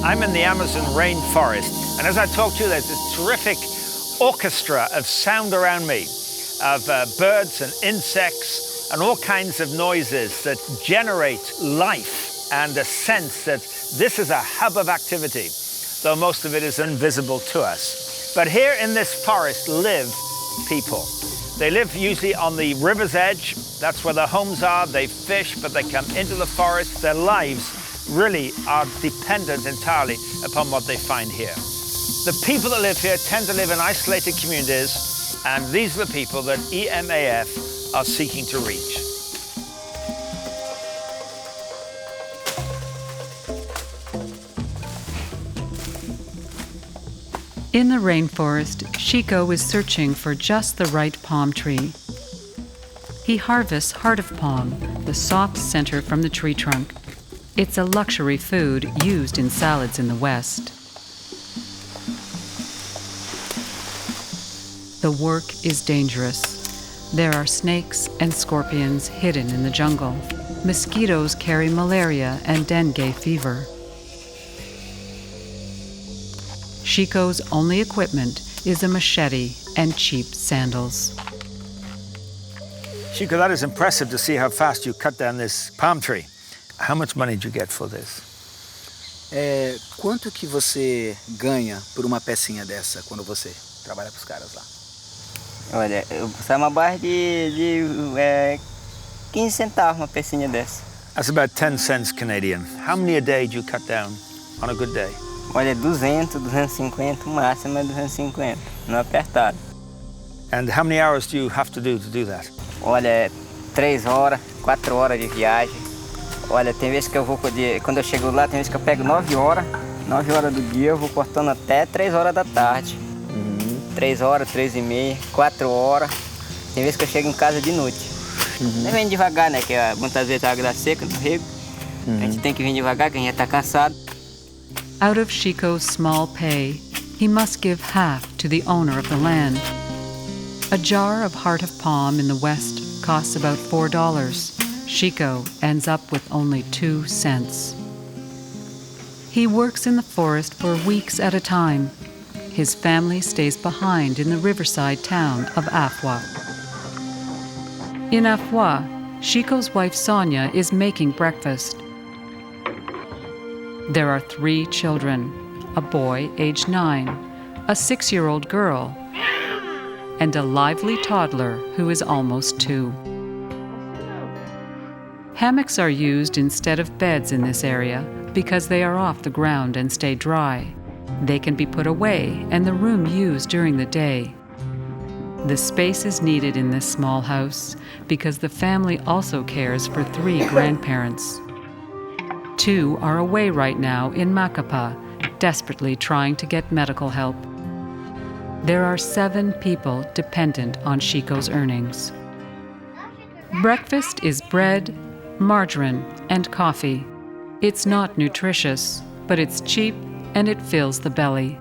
I'm in the Amazon rainforest, and as I talk to you, there's this terrific orchestra of sound around me, of birds and insects and all kinds of noises that generate life and a sense that this is a hub of activity, though most of it is invisible to us. But here in this forest live people. They live usually on the river's edge. That's where their homes are. They fish, but they come into the forest. Their lives really are dependent entirely upon what they find here. The people that live here tend to live in isolated communities, and these are the people that EMAF are seeking to reach. In the rainforest, Chico is searching for just the right palm tree. He harvests heart of palm, the soft center from the tree trunk. It's a luxury food used in salads in the West. The work is dangerous. There are snakes and scorpions hidden in the jungle. Mosquitoes carry malaria and dengue fever. Chico's only equipment is a machete and cheap sandals. Chico, that is impressive to see how fast you cut down this palm tree. How much money did you get for this? Quanto que você ganha por uma pecinha dessa quando você trabalha para os caras lá? Olha, sai uma barra de 15 centavos uma pecinha dessa. That's about 10 cents Canadian. How many a day do you cut down on a good day? Olha, 200, 250, o máximo é 250, não é apertado. And how many hours do you have to do that? Olha, 3 horas, 4 horas de viagem. Olha, tem vezes que eu vou, quando eu chego lá, tem vezes que eu pego 9 horas do dia, eu vou cortando até 3 horas da tarde. 3 horas, 3 e meia, 4 horas. Tem vezes que eu chego em casa de noite. Não vem devagar, né, que muitas vezes a água dá seca no rego. A gente tem que vir devagar, que a gente já está cansado. Out of Chico's small pay, he must give half to the owner of the land. A jar of heart of palm in the West costs about $4. Chico ends up with only 2 cents. He works in the forest for weeks at a time. His family stays behind in the riverside town of Afua. In Afua, Chico's wife Sonia is making breakfast. There are 3 children, a boy aged 9, a 6-year-old girl, and a lively toddler who is almost 2. Hammocks are used instead of beds in this area because they are off the ground and stay dry. They can be put away and the room used during the day. The space is needed in this small house because the family also cares for 3 grandparents. 2 are away right now in Macapa, desperately trying to get medical help. There are 7 people dependent on Chico's earnings. Breakfast is bread, margarine, and coffee. It's not nutritious, but it's cheap and it fills the belly.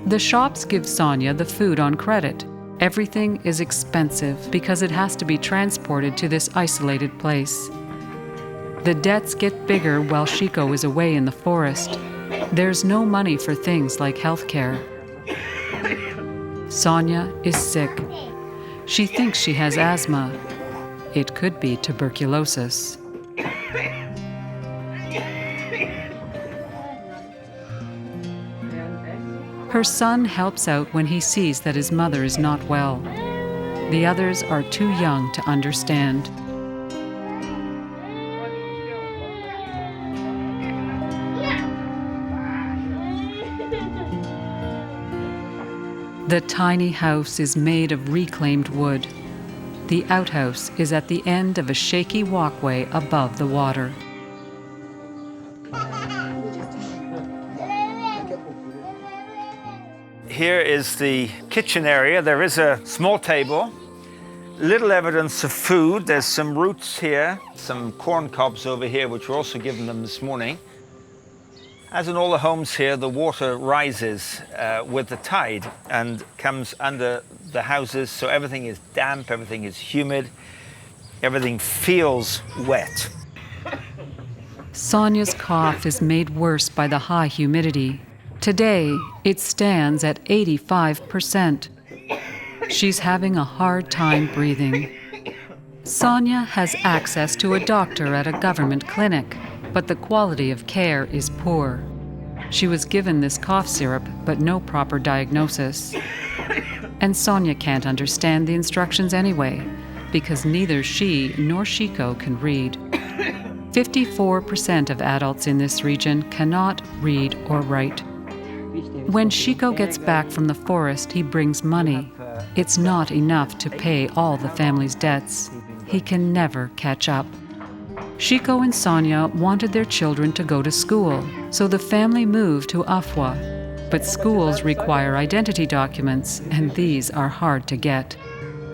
The shops give Sonia the food on credit. Everything is expensive because it has to be transported to this isolated place. The debts get bigger while Chico is away in the forest. There's no money for things like health care. Sonia is sick. She thinks she has asthma. It could be tuberculosis. Her son helps out when he sees that his mother is not well. The others are too young to understand. The tiny house is made of reclaimed wood. The outhouse is at the end of a shaky walkway above the water. Here is the kitchen area. There is a small table, little evidence of food. There's some roots here, some corn cobs over here, which were also given them this morning. As in all the homes here, the water rises with the tide and comes under the houses, so everything is damp, everything is humid, everything feels wet. Sonia's cough is made worse by the high humidity. Today, it stands at 85%. She's having a hard time breathing. Sonia has access to a doctor at a government clinic, but the quality of care is poor. She was given this cough syrup, but no proper diagnosis. And Sonia can't understand the instructions anyway, because neither she nor Chico can read. 54% of adults in this region cannot read or write. When Chico gets back from the forest, he brings money. It's not enough to pay all the family's debts. He can never catch up. Chico and Sonia wanted their children to go to school, so the family moved to Afwa. But schools require identity documents, and these are hard to get.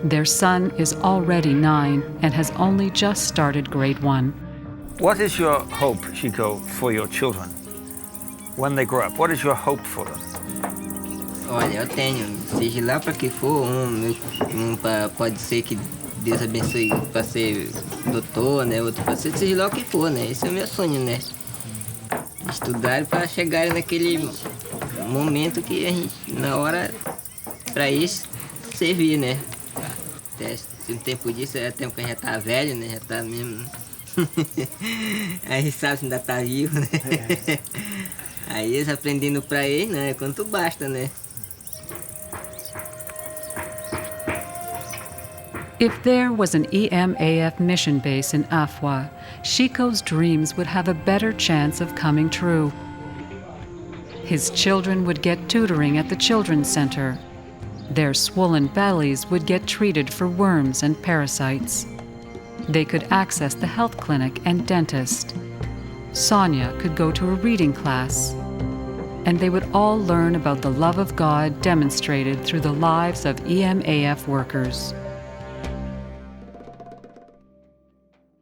Their son is already 9 and has only just started grade 1. What is your hope, Chico, for your children when they grow up? What is your hope for them? Olha, eu tenho, seja lá para que for, pode ser que Deus abençoe para ser doutor, né? Outro para ser, seja lá o que for, né? Esse é o meu sonho, né? Estudar para chegar naquele momento que a gente, na hora, para isso, servir, né? Se um tempo disso, é tempo que a gente já tá velho, né? Já tá mesmo... Aí a gente sabe se ainda tá vivo, né? Aí eles aprendendo para eles, né? Quanto basta, né? If there was an EMAF mission base in Afwa, Chico's dreams would have a better chance of coming true. His children would get tutoring at the Children's Center. Their swollen bellies would get treated for worms and parasites. They could access the health clinic and dentist. Sonia could go to a reading class. And they would all learn about the love of God demonstrated through the lives of EMAF workers.